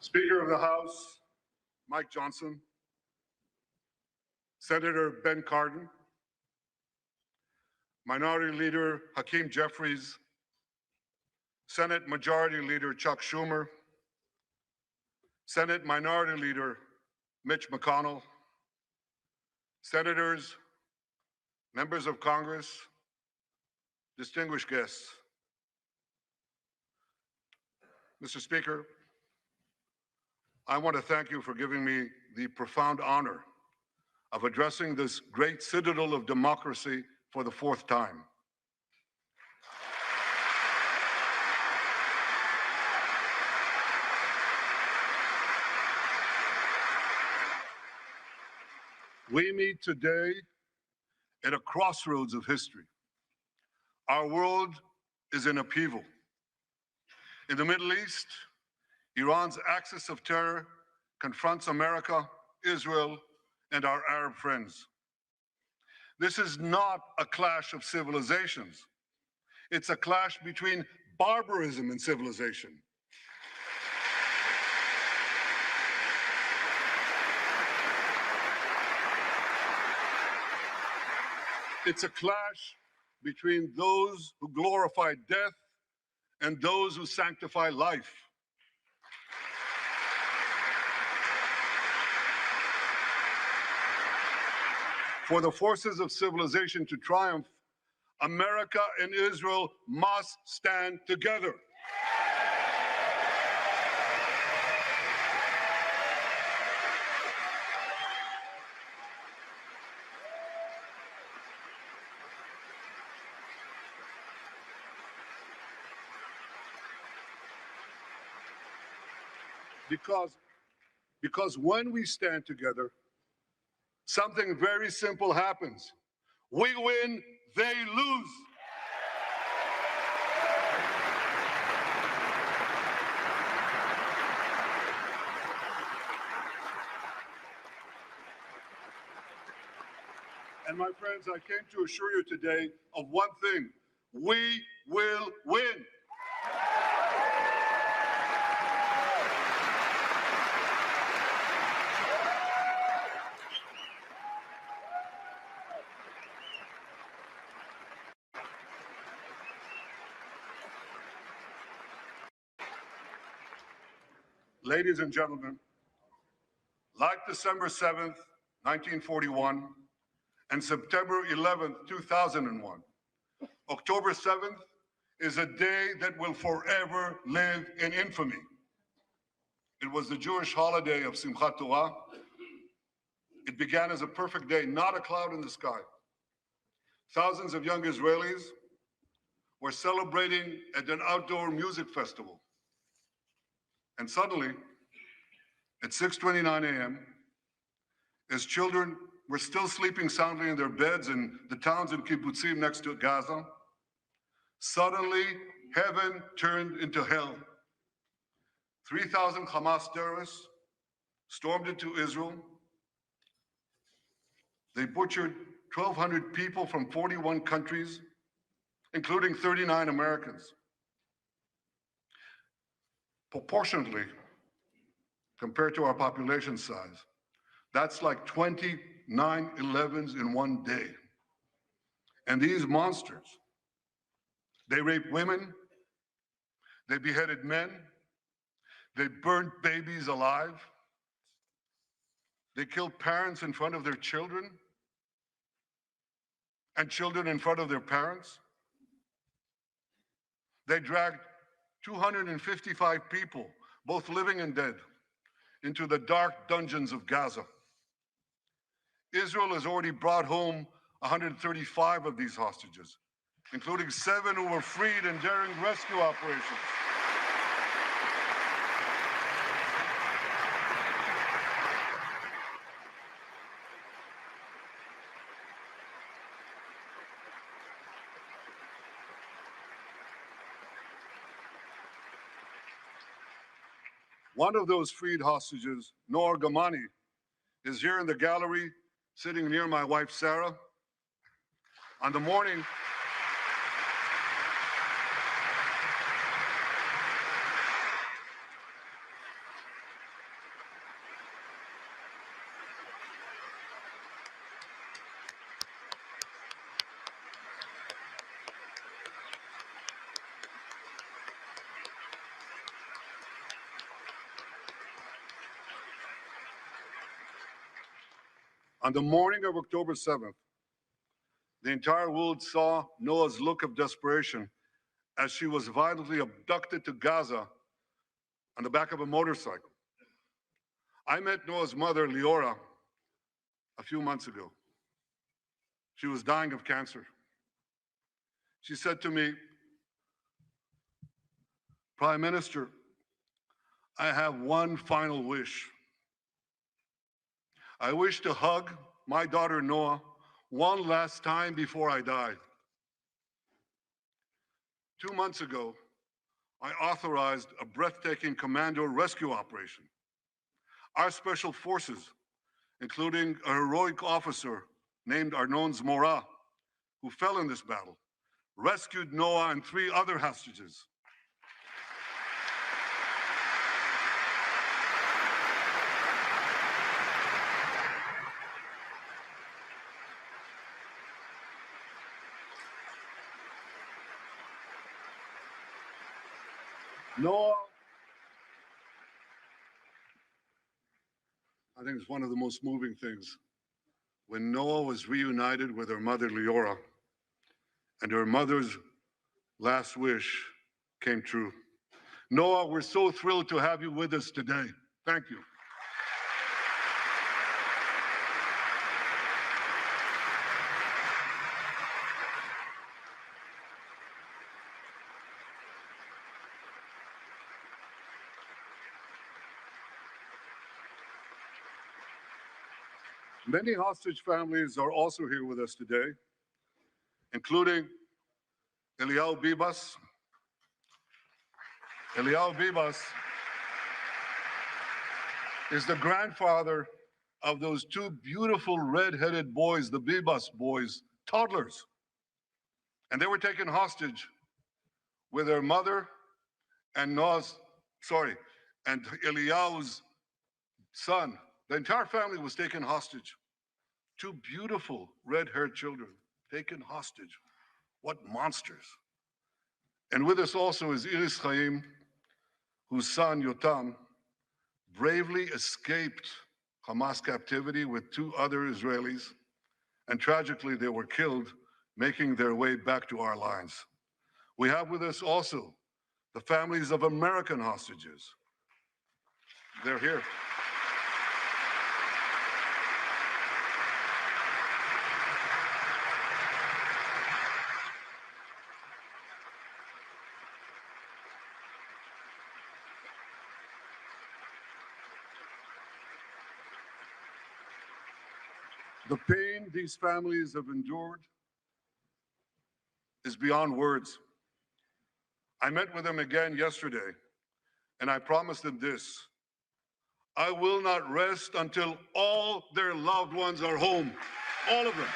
Speaker of the House, Mike Johnson, Senator Ben Cardin, Minority Leader Hakeem Jeffries, Senate Majority Leader Chuck Schumer, Senate Minority Leader Mitch McConnell, Senators, members of Congress, distinguished guests. Mr. Speaker, I want to thank you for giving me the profound honor of addressing this great citadel of democracy for the fourth time. We meet today at a crossroads of history. Our world is in upheaval. In the Middle East, Iran's axis of terror confronts America, Israel, and our Arab friends. This is not a clash of civilizations. It's a clash between barbarism and civilization. It's a clash between those who glorify death and those who sanctify life. For the forces of civilization to triumph, America and Israel must stand together. Because when we stand together, something very simple happens. We win, they lose. And my friends, I came to assure you today of one thing: we will win. Ladies and gentlemen, like December 7th, 1941, and September 11th, 2001, October 7th is a day that will forever live in infamy. It was the Jewish holiday of Simchat Torah. It began as a perfect day, not a cloud in the sky. Thousands of young Israelis were celebrating at an outdoor music festival. And suddenly, at 6:29 a.m., as children were still sleeping soundly in their beds in the towns and kibbutzim next to Gaza, suddenly heaven turned into hell. 3,000 Hamas terrorists stormed into Israel. They butchered 1,200 people from 41 countries, including 39 Americans. Proportionately, compared to our population size, that's like 20 9/11s in one day. And these monsters, they raped women, they beheaded men, they burned babies alive, they killed parents in front of their children, and children in front of their parents. They dragged 255 people, both living and dead, into the dark dungeons of Gaza. Israel has already brought home 135 of these hostages, including 7 who were freed in daring rescue operations. One of those freed hostages, Noor Gamani, is here in the gallery, sitting near my wife, Sarah. On the morning On the morning of October 7th, the entire world saw Noah's look of desperation as she was violently abducted to Gaza on the back of a motorcycle. I met Noah's mother, Leora, a few months ago. She was dying of cancer. She said to me, "Prime Minister, I have one final wish. I wish to hug my daughter Noah one last time before I die." 2 months ago, I authorized a breathtaking commando rescue operation. Our special forces, including a heroic officer named Arnon Zmora, who fell in this battle, rescued Noah and 3 other hostages. Noah, I think it's one of the most moving things. When Noah was reunited with her mother, Leora, and her mother's last wish came true. Noah, we're so thrilled to have you with us today. Thank you. Many hostage families are also here with us today, including Eliyahu Bibas. Eliyahu Bibas is the grandfather of those 2 beautiful red-headed boys, the Bibas boys, toddlers. And they were taken hostage with their mother and and Eliyahu's son. The entire family was taken hostage. 2 beautiful red-haired children taken hostage. What monsters. And with us also is Iris Chaim, whose son, Yotam, bravely escaped Hamas captivity with 2 other Israelis, and tragically they were killed making their way back to our lines. We have with us also the families of American hostages. They're here. The pain these families have endured is beyond words. I met with them again yesterday, and I promised them this: I will not rest until all their loved ones are home, all of them.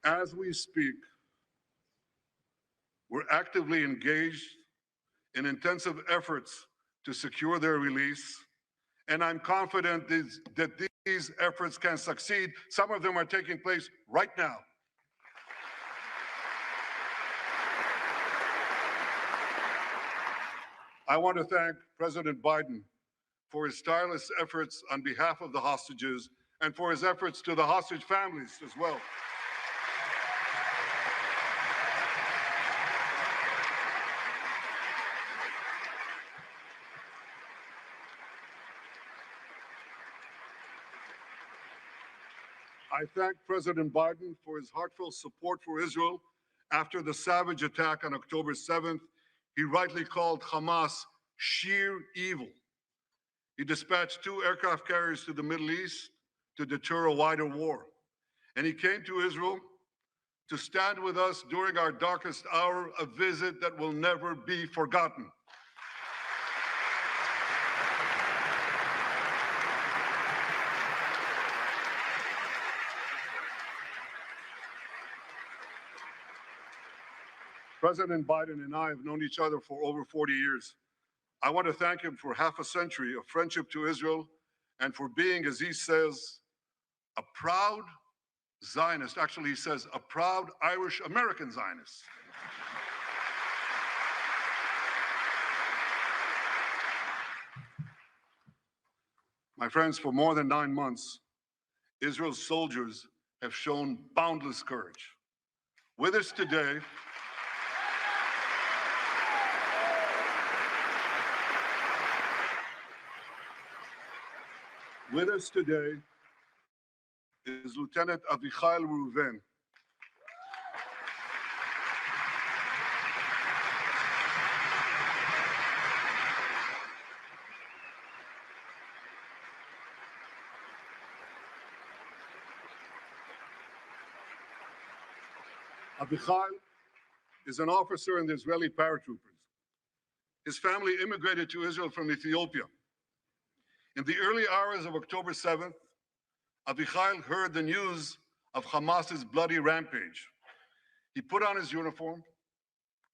As we speak, we're actively engaged in intensive efforts to secure their release, and I'm confident that these efforts can succeed. Some of them are taking place right now. I want to thank President Biden for his tireless efforts on behalf of the hostages and for his efforts to the hostage families as well. I thank President Biden for his heartfelt support for Israel after the savage attack on October 7th. He rightly called Hamas sheer evil. He dispatched 2 aircraft carriers to the Middle East to deter a wider war. And he came to Israel to stand with us during our darkest hour, a visit that will never be forgotten. President Biden and I have known each other for over 40 years. I want to thank him for half a century of friendship to Israel and for being, as he says, a proud Zionist. Actually, he says a proud Irish-American Zionist. My friends, for more than 9 months, Israel's soldiers have shown boundless courage. With us today, is Lieutenant Avichai Reuven. Avichai is an officer in the Israeli paratroopers. His family immigrated to Israel from Ethiopia. In the early hours of October 7th, Avichai heard the news of Hamas's bloody rampage. He put on his uniform,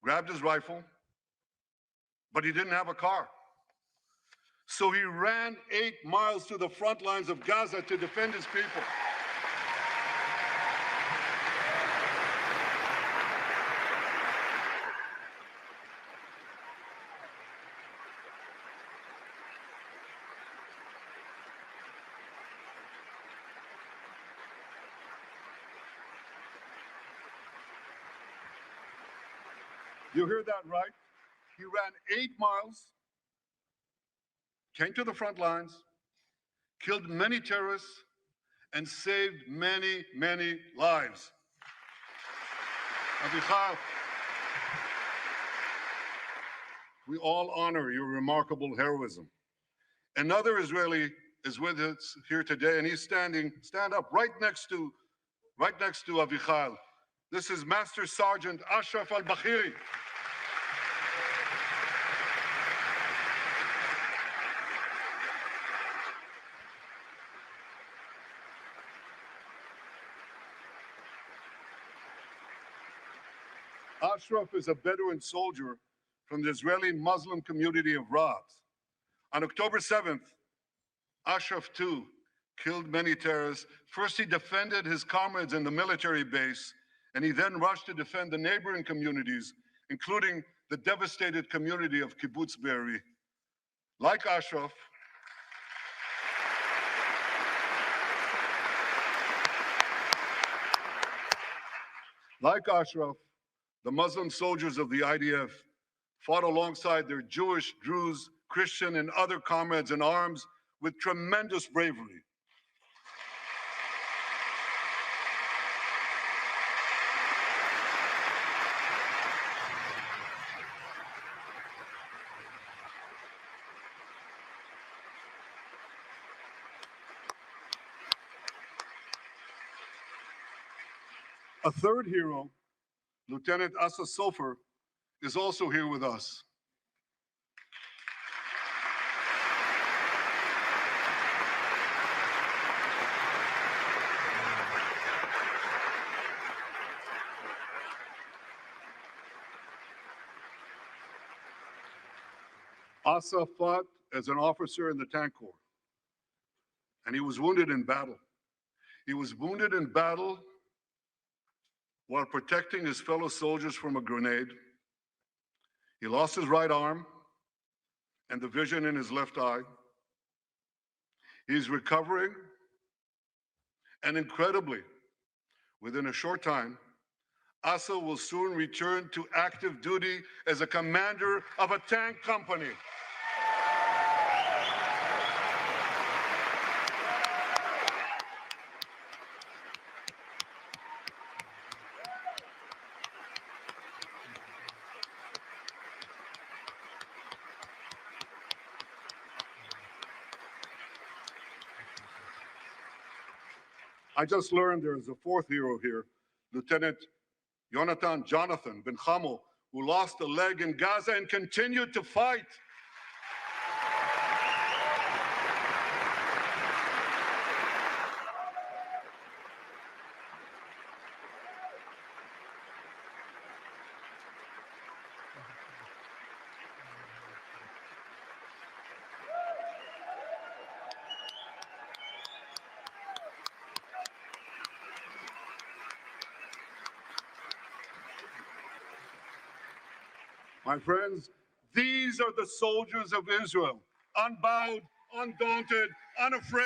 grabbed his rifle, but he didn't have a car. So he ran 8 miles to the front lines of Gaza to defend his people. You heard that right. He ran 8 miles, came to the front lines, killed many terrorists, and saved many, many lives. Avichai, we all honor your remarkable heroism. Another Israeli is with us here today, and he's stand up right next to Avichai. This is Master Sergeant Ashraf al-Bakhiri. Ashraf is a Bedouin soldier from the Israeli Muslim community of Raat. On October 7th, Ashraf too killed many terrorists. First, he defended his comrades in the military base, and he then rushed to defend the neighboring communities, including the devastated community of Kibbutz Be'eri. Like Ashraf, the Muslim soldiers of the IDF fought alongside their Jewish, Druze, Christian, and other comrades in arms with tremendous bravery. A third hero, Lieutenant Asa Sofer, is also here with us. Asa fought as an officer in the Tank Corps, and he was wounded in battle. He was wounded in battle while protecting his fellow soldiers from a grenade. He lost his right arm and the vision in his left eye. He's recovering, and incredibly, within a short time, Asa will soon return to active duty as a commander of a tank company. I just learned there is a fourth hero here, Lieutenant Jonathan Ben Chamo, who lost a leg in Gaza and continued to fight. My friends, these are the soldiers of Israel, unbowed, undaunted, unafraid.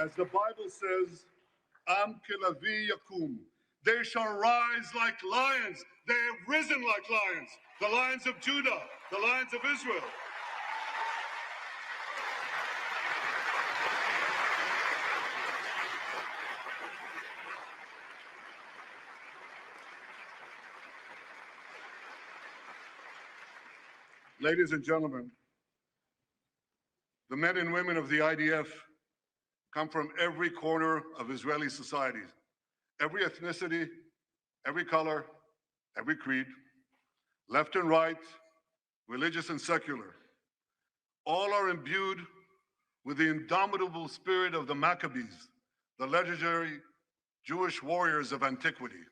As the Bible says, Am kelavi yakum. They shall rise like lions. They have risen like lions. The lions of Judah, the lions of Israel. Ladies and gentlemen, the men and women of the IDF come from every corner of Israeli society, every ethnicity, every color, every creed, left and right, religious and secular. All are imbued with the indomitable spirit of the Maccabees, the legendary Jewish warriors of antiquity.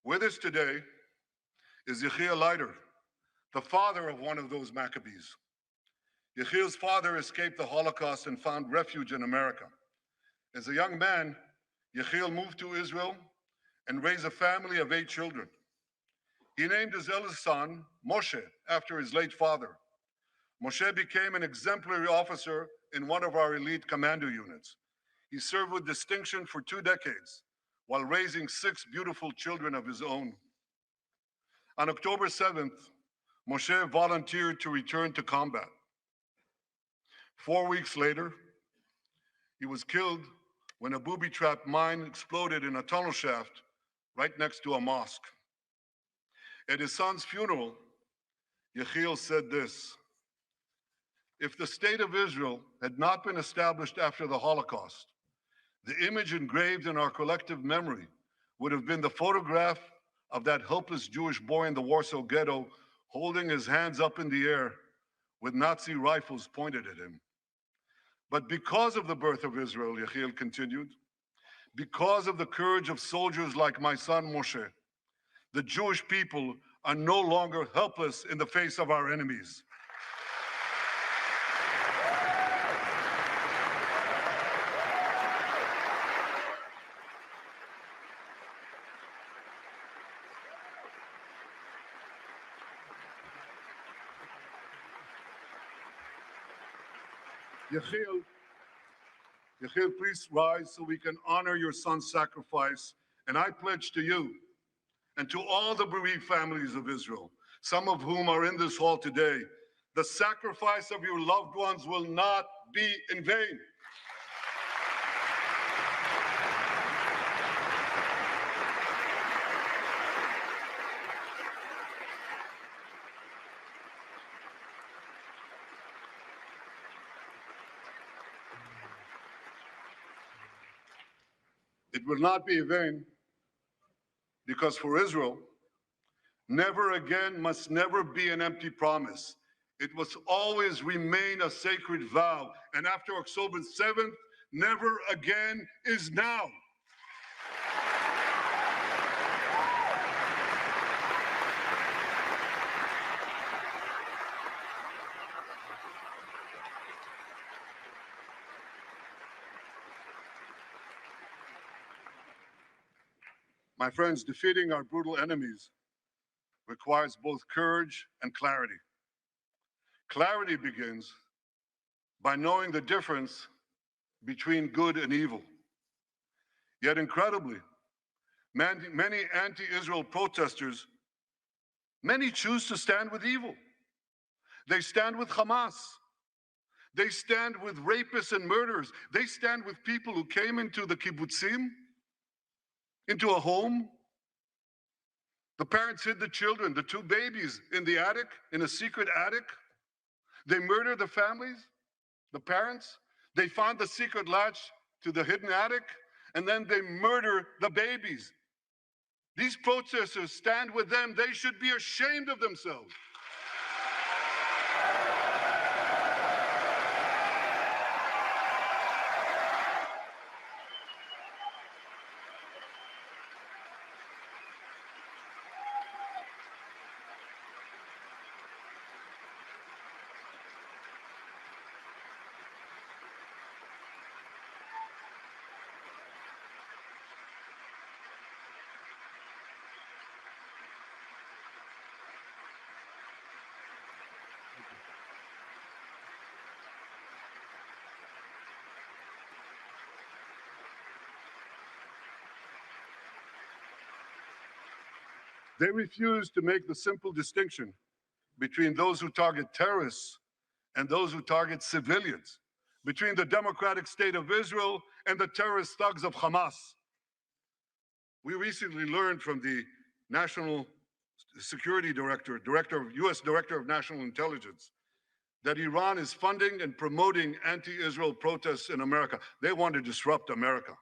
With us today is Yechiel Leiter, the father of one of those Maccabees. Yechiel's father escaped the Holocaust and found refuge in America. As a young man, Yechiel moved to Israel and raised a family of 8 children. He named his eldest son, Moshe, after his late father. Moshe became an exemplary officer in one of our elite commando units. He served with distinction for 2 decades while raising 6 beautiful children of his own. On October 7th, Moshe volunteered to return to combat. 4 weeks later, he was killed when a booby-trapped mine exploded in a tunnel shaft right next to a mosque. At his son's funeral, Yechiel said this: "If the state of Israel had not been established after the Holocaust, the image engraved in our collective memory would have been the photograph of that helpless Jewish boy in the Warsaw Ghetto holding his hands up in the air with Nazi rifles pointed at him. But because of the birth of Israel," Yechiel continued, "because of the courage of soldiers like my son Moshe, the Jewish people are no longer helpless in the face of our enemies." Yechiel, please rise so we can honor your son's sacrifice. And I pledge to you and to all the bereaved families of Israel, some of whom are in this hall today, the sacrifice of your loved ones will not be in vain. It will not be in vain because for Israel, never again must never be an empty promise. It must always remain a sacred vow. And after October 7th, never again is now. My friends, defeating our brutal enemies requires both courage and clarity. Clarity begins by knowing the difference between good and evil. Yet incredibly, many anti-Israel protesters, many choose to stand with evil. They stand with Hamas. They stand with rapists and murderers. They stand with people who came into the kibbutzim, into a home. The parents hid the children, the 2 babies, in the attic, in a secret attic. They murdered the families, the parents. They found the secret latch to the hidden attic, and then they murder the babies. These protesters stand with them. They should be ashamed of themselves. They refuse to make the simple distinction between those who target terrorists and those who target civilians, between the democratic state of Israel and the terrorist thugs of Hamas. We recently learned from the National Security Director, U.S. Director of National Intelligence, that Iran is funding and promoting anti-Israel protests in America. They want to disrupt America.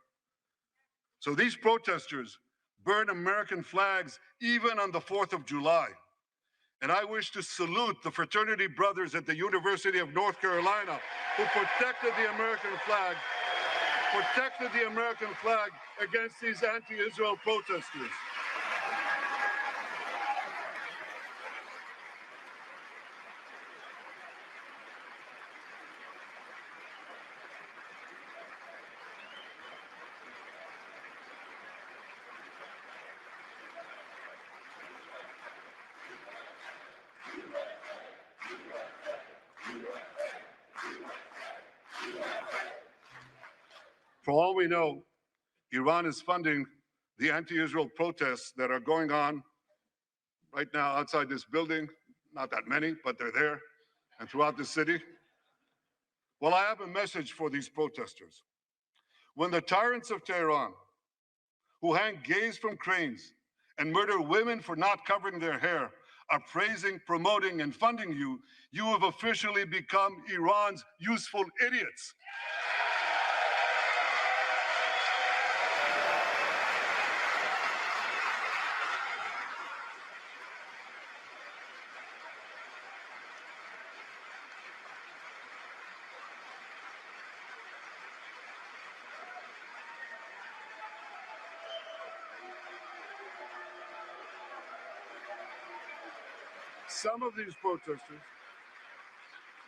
So these protesters burn American flags even on the 4th of July. And I wish to salute the fraternity brothers at the University of North Carolina who protected the American flag against these anti-Israel protesters. For all we know, Iran is funding the anti-Israel protests that are going on right now outside this building. Not that many, but they're there, and throughout the city. Well, I have a message for these protesters. When the tyrants of Tehran, who hang gays from cranes and murder women for not covering their hair, are praising, promoting, and funding you, you have officially become Iran's useful idiots. Some of these protesters,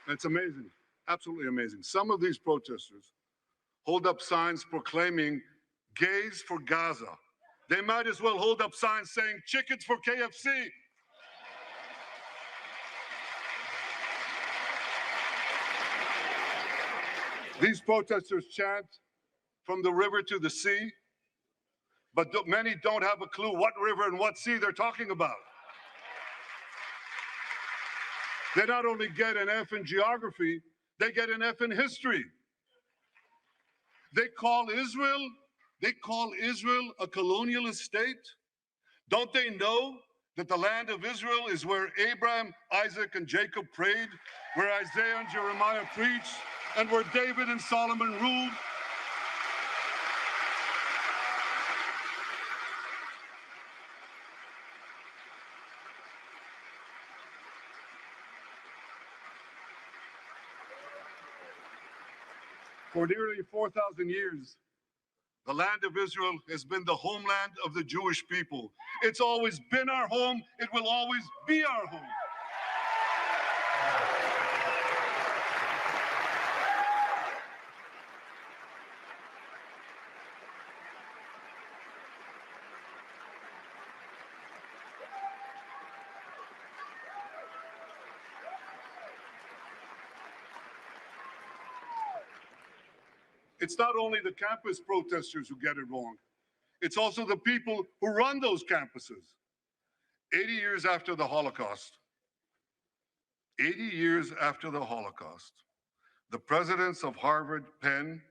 it's amazing, absolutely amazing. Some of these protesters hold up signs proclaiming gays for Gaza. They might as well hold up signs saying chickens for KFC. These protesters chant from the river to the sea, but many don't have a clue what river and what sea they're talking about. They not only get an F in geography, they get an F in history. They call Israel a colonialist state. Don't they know that the land of Israel is where Abraham, Isaac, and Jacob prayed, where Isaiah and Jeremiah preached, and where David and Solomon ruled? For nearly 4,000 years, the land of Israel has been the homeland of the Jewish people. It's always been our home. It will always be our home. It's not only the campus protesters who get it wrong. It's also the people who run those campuses. 80 years after the Holocaust, the presidents of Harvard, Penn,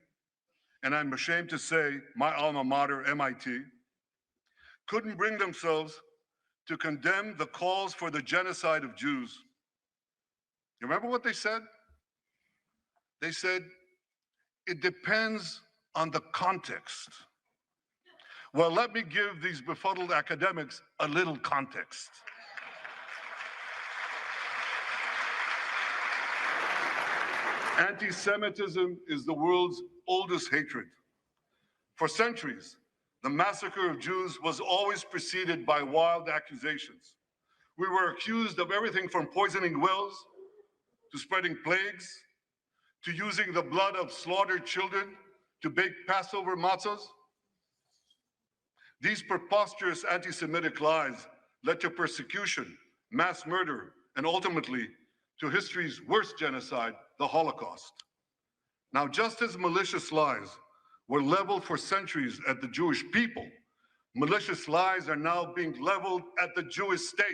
and I'm ashamed to say my alma mater, MIT, couldn't bring themselves to condemn the calls for the genocide of Jews. You remember what they said? They said, it depends on the context. Well, let me give these befuddled academics a little context. Anti-Semitism is the world's oldest hatred. For centuries, the massacre of Jews was always preceded by wild accusations. We were accused of everything from poisoning wells to spreading plagues, to using the blood of slaughtered children to bake Passover matzahs. These preposterous anti-Semitic lies led to persecution, mass murder, and ultimately to history's worst genocide, the Holocaust. Now, just as malicious lies were leveled for centuries at the Jewish people, Malicious lies are now being leveled at the Jewish state.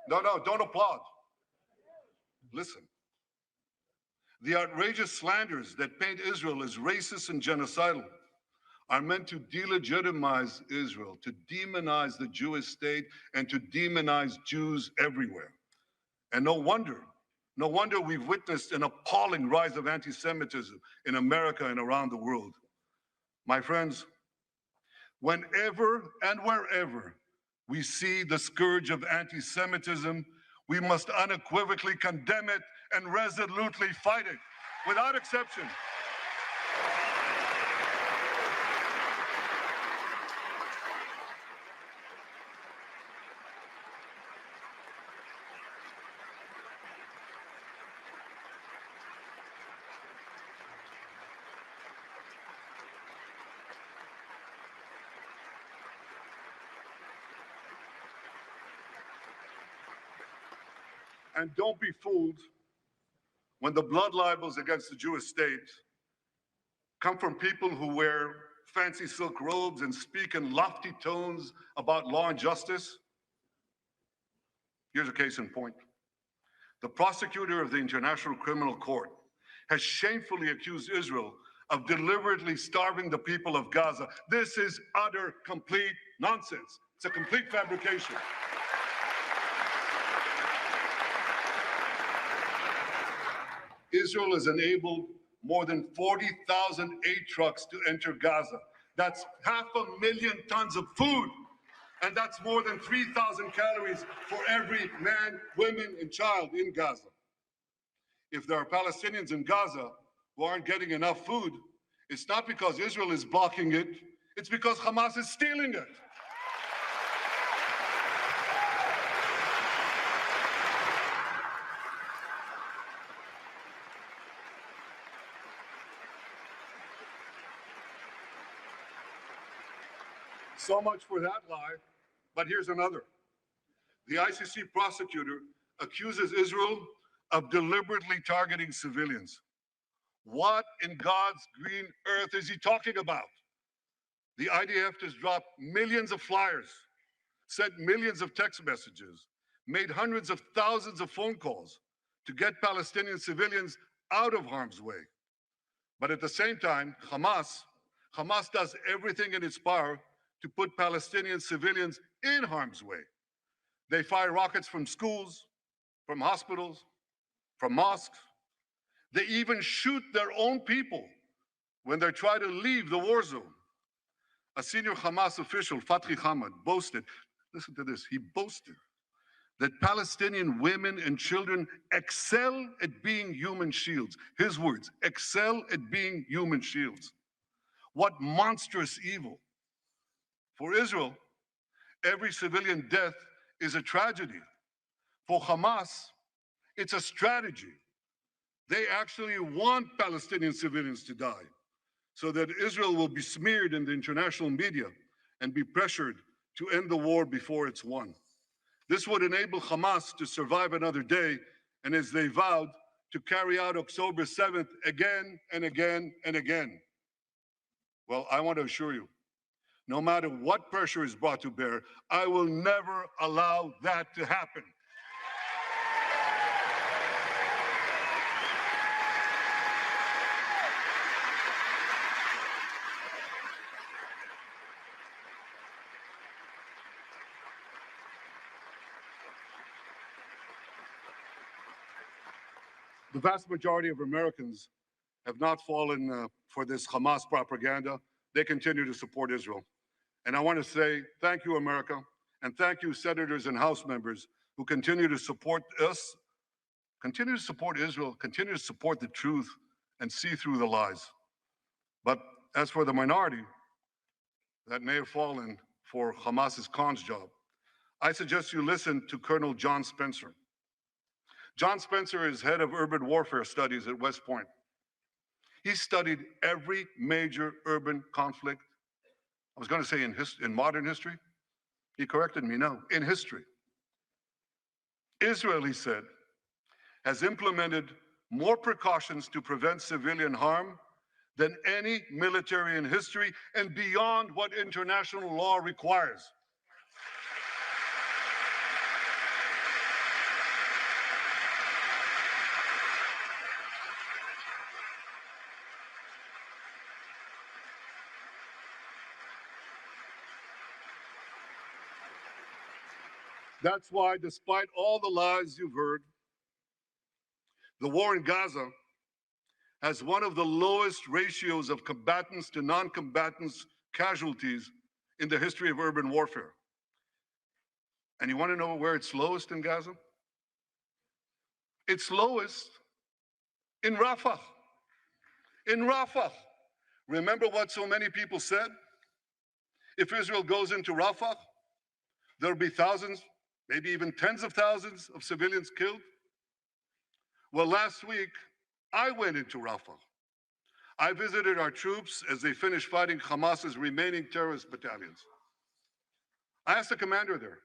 No, don't applaud. Listen. The outrageous slanders that paint Israel as racist and genocidal are meant to delegitimize Israel, to demonize the Jewish state, and to demonize Jews everywhere. And no wonder we've witnessed an appalling rise of anti-Semitism in America and around the world. My friends, whenever and wherever we see the scourge of anti-Semitism, we must unequivocally condemn it and resolutely fight it, without exception. And don't be fooled when the blood libels against the Jewish state come from people who wear fancy silk robes and speak in lofty tones about law and justice. Here's a case in point. The prosecutor of the International Criminal Court has shamefully accused Israel of deliberately starving the people of Gaza. This is utter, complete nonsense. It's a complete fabrication. Israel has enabled more than 40,000 aid trucks to enter Gaza. That's 500,000 tons of food. And that's more than 3,000 calories for every man, woman, and child in Gaza. If there are Palestinians in Gaza who aren't getting enough food, it's not because Israel is blocking it, it's because Hamas is stealing it. So much for that lie, but here's another. The ICC prosecutor accuses Israel of deliberately targeting civilians. What in God's green earth is he talking about? The IDF has dropped millions of flyers, sent millions of text messages, made hundreds of thousands of phone calls to get Palestinian civilians out of harm's way. But at the same time, Hamas does everything in its power to put Palestinian civilians in harm's way. They fire rockets from schools, from hospitals, from mosques. They even shoot their own people when they try to leave the war zone. A senior Hamas official, Fatri Hamad, boasted, listen to this, he boasted that Palestinian women and children excel at being human shields. His words, excel at being human shields. What monstrous evil. For Israel, every civilian death is a tragedy. For Hamas, it's a strategy. They actually want Palestinian civilians to die so that Israel will be smeared in the international media and be pressured to end the war before it's won. This would enable Hamas to survive another day, and as they vowed, to carry out October 7th again and again and again. Well, I want to assure you, no matter what pressure is brought to bear, I will never allow that to happen. The vast majority of Americans have not fallen for this Hamas propaganda. They continue to support Israel. And I want to say thank you, America, and thank you, senators and House members who continue to support us, continue to support Israel, continue to support the truth and see through the lies. But as for the minority that may have fallen for Hamas's cons job, I suggest you listen to Colonel John Spencer. John Spencer is head of urban warfare studies at West Point. He studied every major urban conflict. I was going to say in modern history. He corrected me, no, in history. Israel, he said, has implemented more precautions to prevent civilian harm than any military in history and beyond what international law requires. That's why, despite all the lies you've heard, the war in Gaza has one of the lowest ratios of combatants to non-combatants casualties in the history of urban warfare. And you want to know where it's lowest in Gaza? It's lowest in Rafah. In Rafah. Remember what so many people said? If Israel goes into Rafah, there'll be thousands, maybe even tens of thousands of civilians killed. Well, last week, I went into Rafah. I visited our troops as they finished fighting Hamas's remaining terrorist battalions. I asked the commander there,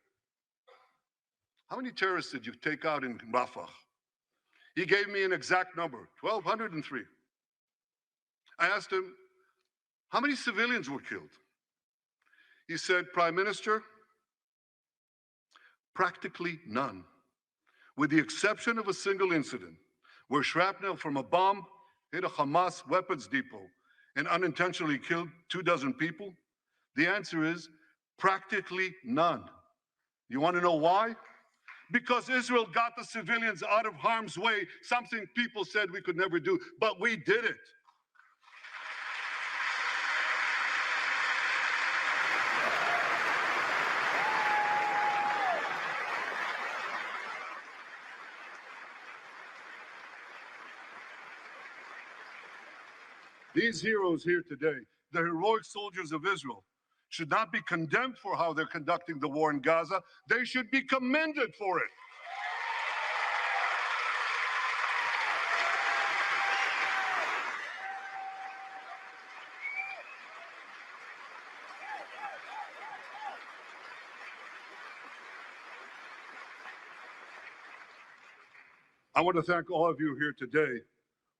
how many terrorists did you take out in Rafah? He gave me an exact number, 1,203. I asked him, how many civilians were killed? He said, Prime Minister, practically none, with the exception of a single incident where shrapnel from a bomb hit a Hamas weapons depot and unintentionally killed 24 people. The answer is practically none. You want to know why? Because Israel got the civilians out of harm's way, something people said we could never do, but we did it. These heroes here today, the heroic soldiers of Israel, should not be condemned for how they're conducting the war in Gaza. They should be commended for it. I want to thank all of you here today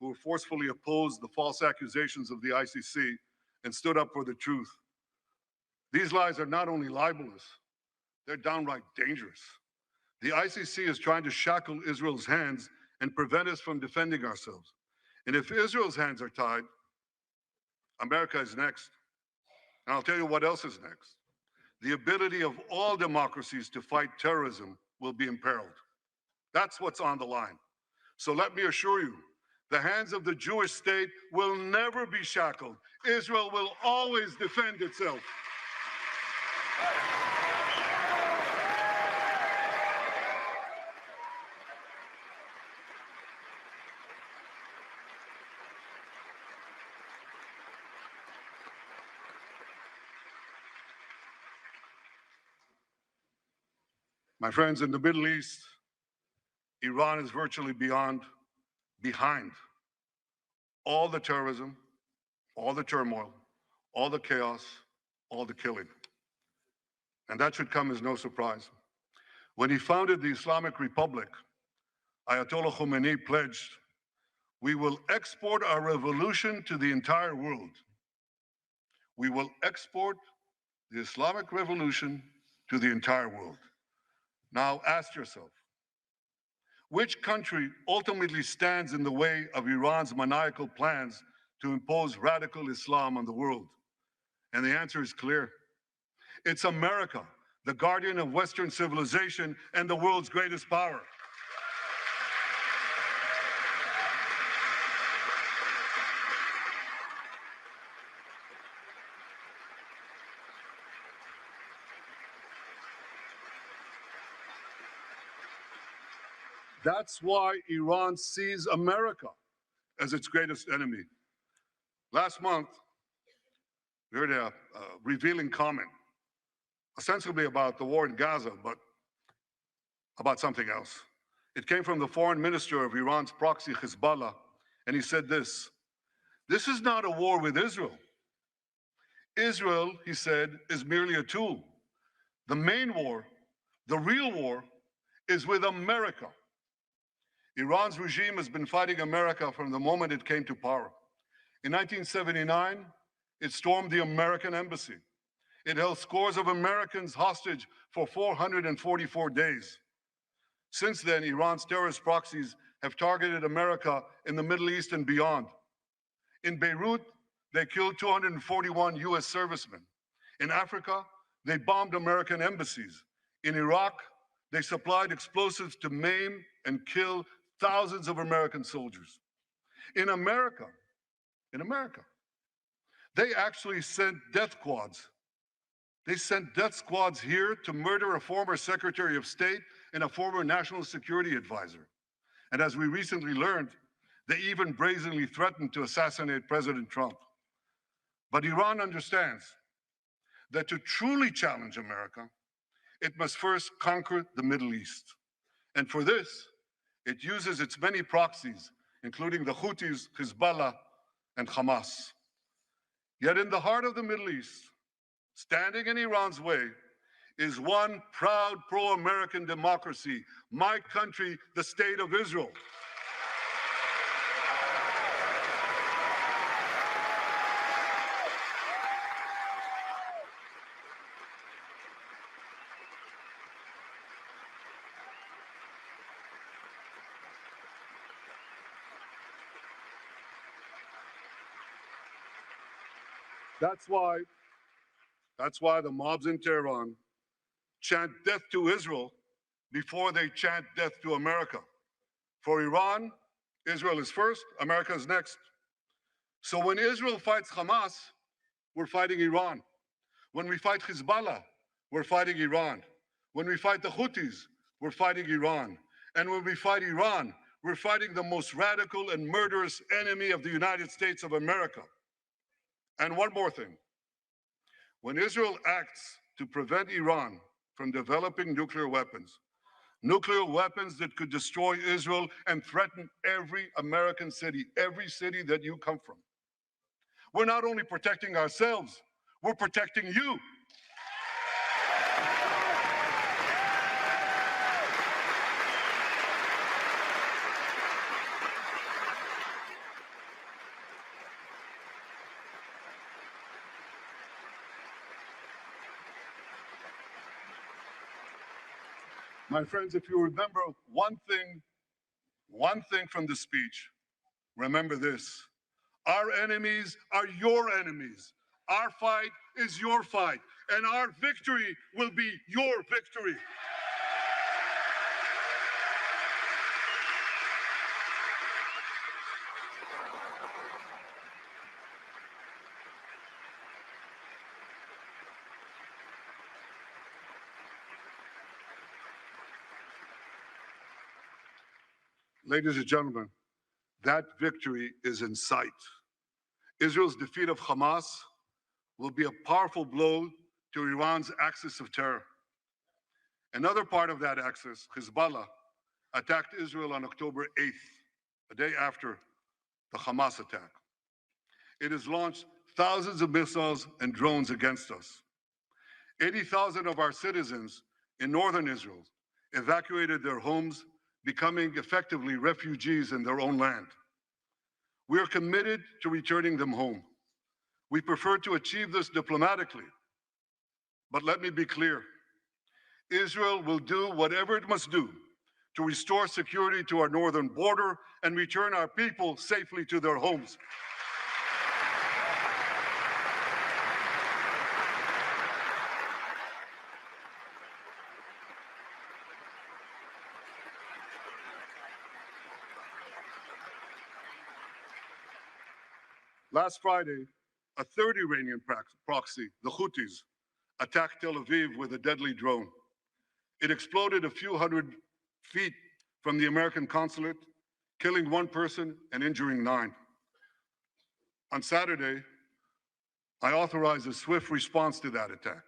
who forcefully opposed the false accusations of the ICC and stood up for the truth. These lies are not only libelous, they're downright dangerous. The ICC is trying to shackle Israel's hands and prevent us from defending ourselves. And if Israel's hands are tied, America is next. And I'll tell you what else is next. The ability of all democracies to fight terrorism will be imperiled. That's what's on the line. So let me assure you, the hands of the Jewish state will never be shackled. Israel will always defend itself. My friends, in the Middle East, Iran is virtually behind all the terrorism, all the turmoil, all the chaos, all the killing. And that should come as no surprise. When he founded the Islamic Republic, Ayatollah Khomeini pledged, we will export our revolution to the entire world. We will export the Islamic revolution to the entire world. Now ask yourself, which country ultimately stands in the way of Iran's maniacal plans to impose radical Islam on the world? And the answer is clear. It's America, the guardian of Western civilization and the world's greatest power. That's why Iran sees America as its greatest enemy. Last month, we heard a revealing comment, ostensibly about the war in Gaza, but about something else. It came from the foreign minister of Iran's proxy, Hezbollah, and he said this is not a war with Israel. Israel, he said, is merely a tool. The main war, the real war, is with America. Iran's regime has been fighting America from the moment it came to power. In 1979, it stormed the American embassy. It held scores of Americans hostage for 444 days. Since then, Iran's terrorist proxies have targeted America in the Middle East and beyond. In Beirut, they killed 241 US servicemen. In Africa, they bombed American embassies. In Iraq, they supplied explosives to maim and kill thousands of American soldiers. In America, they actually sent death squads. They sent death squads here to murder a former Secretary of State and a former National Security Advisor. And as we recently learned, they even brazenly threatened to assassinate President Trump. But Iran understands that to truly challenge America, it must first conquer the Middle East. And for this, it uses its many proxies, including the Houthis, Hezbollah, and Hamas. Yet in the heart of the Middle East, standing in Iran's way, is one proud pro-American democracy, my country, the State of Israel. That's why the mobs in Tehran chant death to Israel before they chant death to America. For Iran, Israel is first, America is next. So when Israel fights Hamas, we're fighting Iran. When we fight Hezbollah, we're fighting Iran. When we fight the Houthis, we're fighting Iran. And when we fight Iran, we're fighting the most radical and murderous enemy of the United States of America. And one more thing. When Israel acts to prevent Iran from developing nuclear weapons that could destroy Israel and threaten every American city, every city that you come from, we're not only protecting ourselves, we're protecting you. My friends, if you remember one thing from the speech, remember this. Our enemies are your enemies. Our fight is your fight, and our victory will be your victory. Ladies and gentlemen, that victory is in sight. Israel's defeat of Hamas will be a powerful blow to Iran's axis of terror. Another part of that axis, Hezbollah, attacked Israel on October 8th, a day after the Hamas attack. It has launched thousands of missiles and drones against us. 80,000 of our citizens in northern Israel evacuated their homes, becoming effectively refugees in their own land. We are committed to returning them home. We prefer to achieve this diplomatically. But let me be clear. Israel will do whatever it must do to restore security to our northern border and return our people safely to their homes. Last Friday, a third Iranian proxy, the Houthis, attacked Tel Aviv with a deadly drone. It exploded a few hundred feet from the American consulate, killing one person and injuring 9. On Saturday, I authorized a swift response to that attack.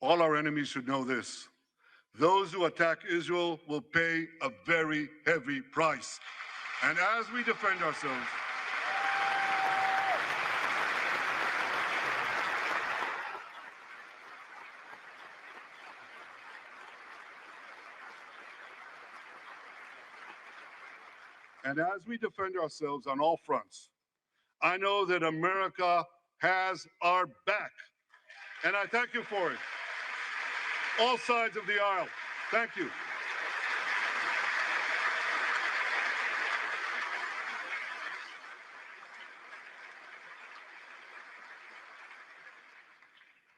All our enemies should know this. Those who attack Israel will pay a very heavy price. And as we defend ourselves, on all fronts, I know that America has our back, and I thank you for it. All sides of the aisle, thank you.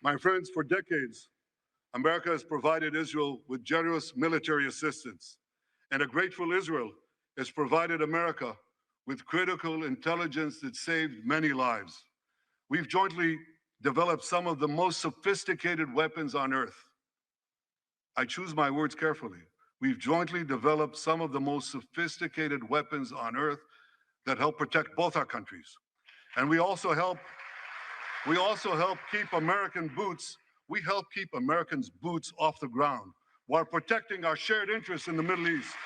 My friends, for decades, America has provided Israel with generous military assistance, and a grateful Israel has provided America with critical intelligence that saved many lives. We've jointly developed some of the most sophisticated weapons on earth. I choose my words carefully. We've jointly developed some of the most sophisticated weapons on earth that help protect both our countries. And we also help keep American boots, we help keep Americans' boots off the ground while protecting our shared interests in the Middle East.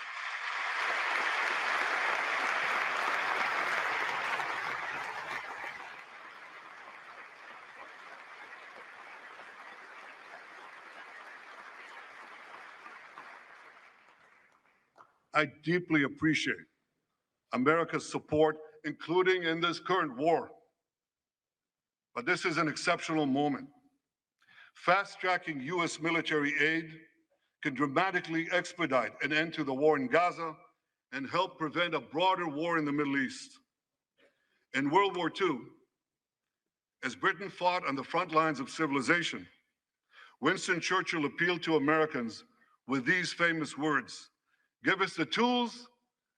I deeply appreciate America's support, including in this current war. But this is an exceptional moment. Fast-tracking U.S. military aid can dramatically expedite an end to the war in Gaza and help prevent a broader war in the Middle East. In World War II, as Britain fought on the front lines of civilization, Winston Churchill appealed to Americans with these famous words: "Give us the tools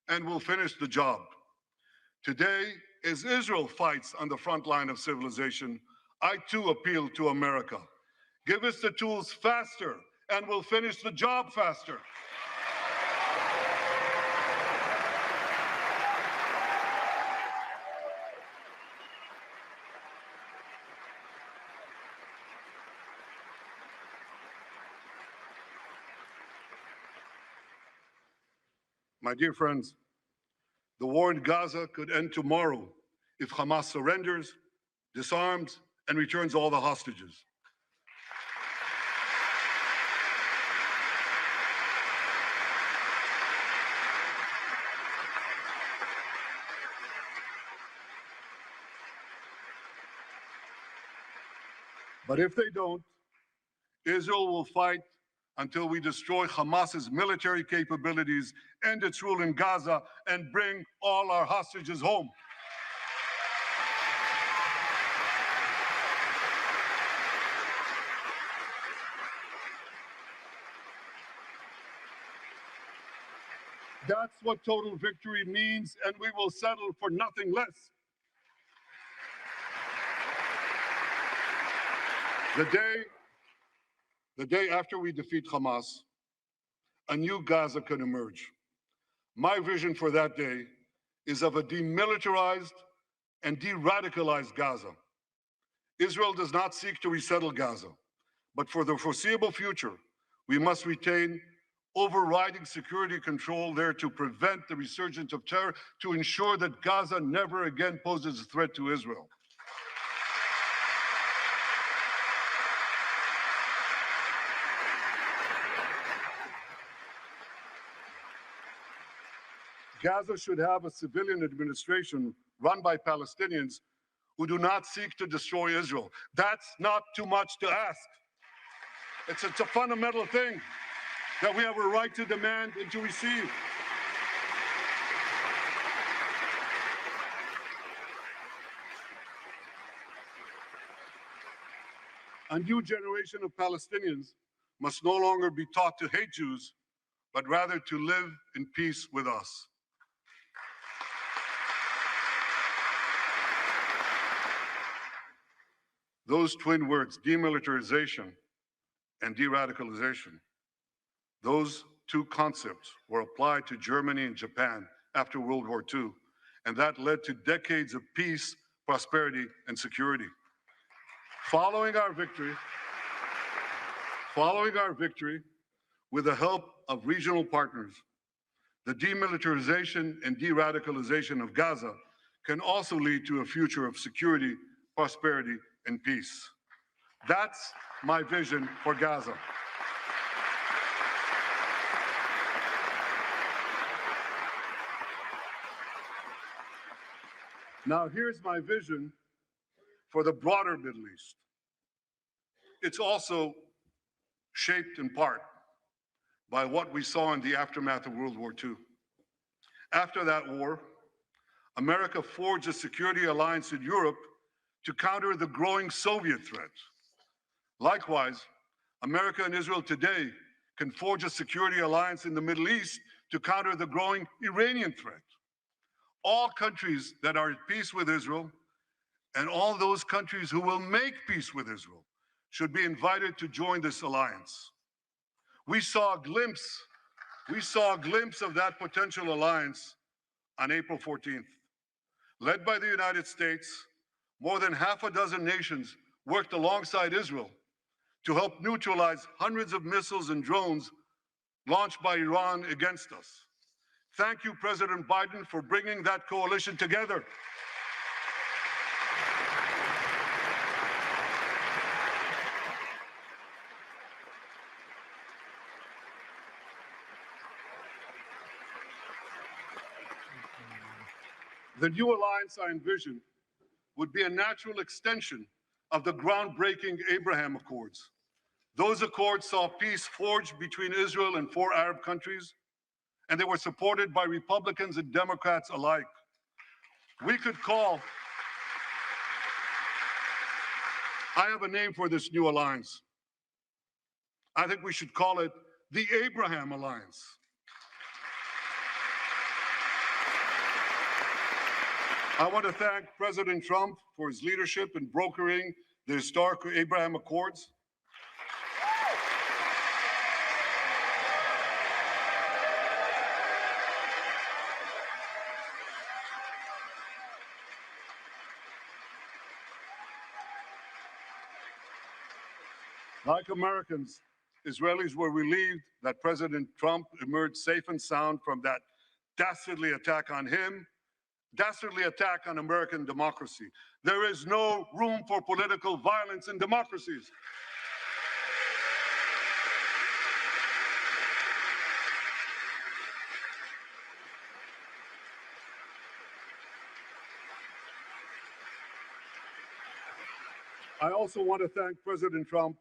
and we'll finish the job." Today, as Israel fights on the front line of civilization, I too appeal to America. Give us the tools faster and we'll finish the job faster. My dear friends, the war in Gaza could end tomorrow if Hamas surrenders, disarms, and returns all the hostages. But if they don't, Israel will fight until we destroy Hamas's military capabilities, end its rule in Gaza, and bring all our hostages home. That's what total victory means, and we will settle for nothing less. The day after we defeat Hamas, a new Gaza can emerge. My vision for that day is of a demilitarized and de-radicalized Gaza. Israel does not seek to resettle Gaza, but for the foreseeable future, we must retain overriding security control there to prevent the resurgence of terror, to ensure that Gaza never again poses a threat to Israel. Gaza should have a civilian administration run by Palestinians who do not seek to destroy Israel. That's not too much to ask. It's a fundamental thing that we have a right to demand and to receive. A new generation of Palestinians must no longer be taught to hate Jews, but rather to live in peace with us. Those twin words, demilitarization and de-radicalization, those two concepts were applied to Germany and Japan after World War II, and that led to decades of peace, prosperity, and security. Following our victory, with the help of regional partners, the demilitarization and de-radicalization of Gaza can also lead to a future of security, prosperity, and peace. That's my vision for Gaza. Now, here's my vision for the broader Middle East. It's also shaped in part by what we saw in the aftermath of World War II. After that war, America forged a security alliance in Europe to counter the growing Soviet threat. Likewise, America and Israel today can forge a security alliance in the Middle East to counter the growing Iranian threat. All countries that are at peace with Israel and all those countries who will make peace with Israel should be invited to join this alliance. We saw a glimpse of that potential alliance on April 14th. Led by the United States, more than half a dozen nations worked alongside Israel to help neutralize hundreds of missiles and drones launched by Iran against us. Thank you, President Biden, for bringing that coalition together. The new alliance I envision would be a natural extension of the groundbreaking Abraham Accords. Those accords saw peace forged between Israel and 4 Arab countries, and they were supported by Republicans and Democrats alike. We could call, I have a name for this new alliance. I think we should call it the Abraham Alliance. I want to thank President Trump for his leadership in brokering the historic Abraham Accords. Like Americans, Israelis were relieved that President Trump emerged safe and sound from that dastardly attack on him, dastardly attack on American democracy. There is no room for political violence in democracies. I also want to thank President Trump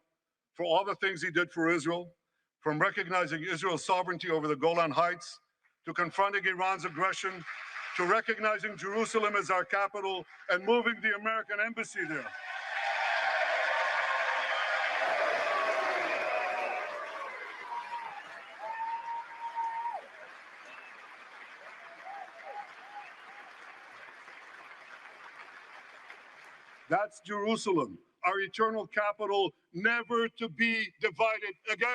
for all the things he did for Israel, from recognizing Israel's sovereignty over the Golan Heights, to confronting Iran's aggression, to recognizing Jerusalem as our capital and moving the American embassy there. That's Jerusalem, our eternal capital, never to be divided again.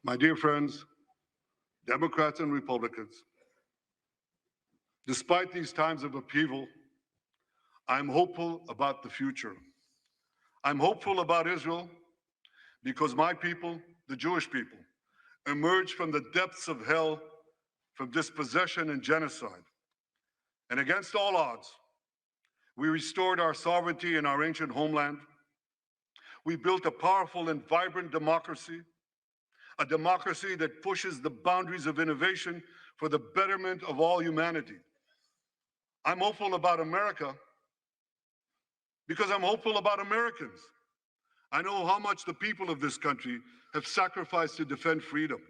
My dear friends, Democrats and Republicans, despite these times of upheaval, I'm hopeful about the future. I'm hopeful about Israel because my people, the Jewish people, emerged from the depths of hell, from dispossession and genocide. And against all odds, we restored our sovereignty in our ancient homeland. We built a powerful and vibrant democracy, a democracy that pushes the boundaries of innovation for the betterment of all humanity. I'm hopeful about America because I'm hopeful about Americans. I know how much the people of this country have sacrificed to defend freedom.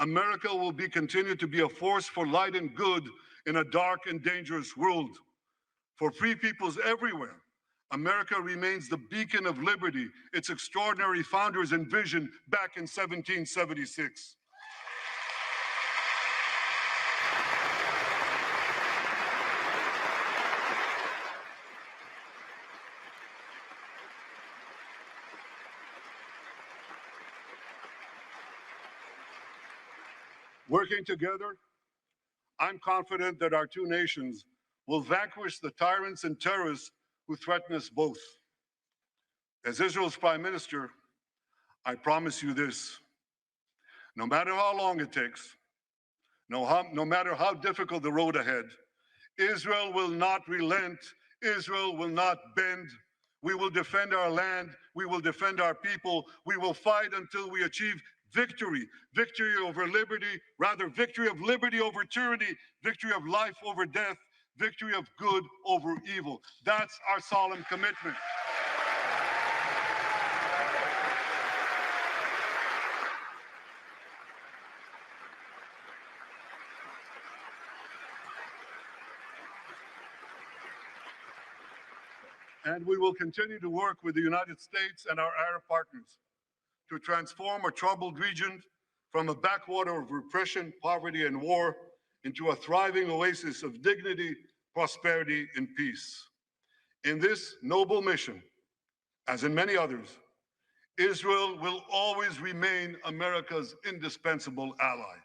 America will continue to be a force for light and good in a dark and dangerous world. For free peoples everywhere, America remains the beacon of liberty its extraordinary founders envisioned back in 1776. Working together, I'm confident that our two nations will vanquish the tyrants and terrorists who threaten us both. As Israel's Prime Minister, I promise you this: no matter how long it takes, no matter how difficult the road ahead, Israel will not relent Israel will not bend. We will defend our land. We will defend our people. We will fight until we achieve victory. Victory over liberty, rather victory of liberty over tyranny, victory of life over death, victory of good over evil. That's our solemn commitment. And we will continue to work with the United States and our Arab partners to transform a troubled region from a backwater of repression, poverty, and war into a thriving oasis of dignity, prosperity, and peace. In this noble mission, as in many others, Israel will always remain America's indispensable ally.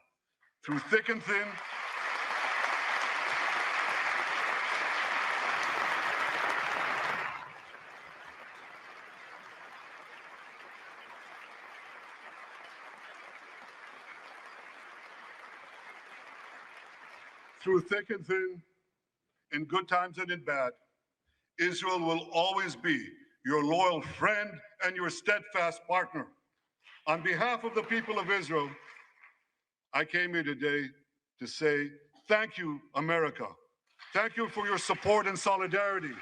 Through thick and thin, in good times and in bad, Israel will always be your loyal friend and your steadfast partner. On behalf of the people of Israel, I came here today to say thank you, America. Thank you for your support and solidarity.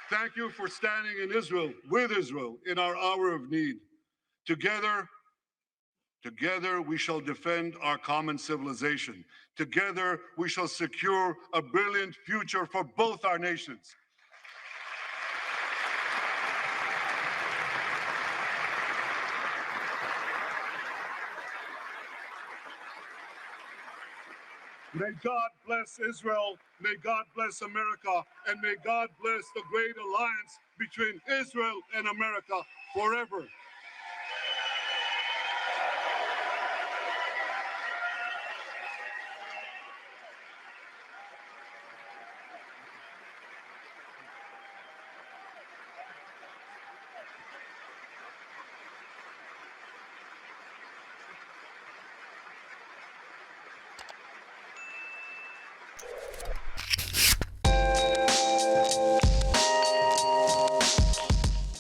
Thank you for standing in Israel, with Israel, in our hour of need. Together we shall defend our common civilization. Together we shall secure a brilliant future for both our nations. May God bless Israel, may God bless America, and may God bless the great alliance between Israel and America forever.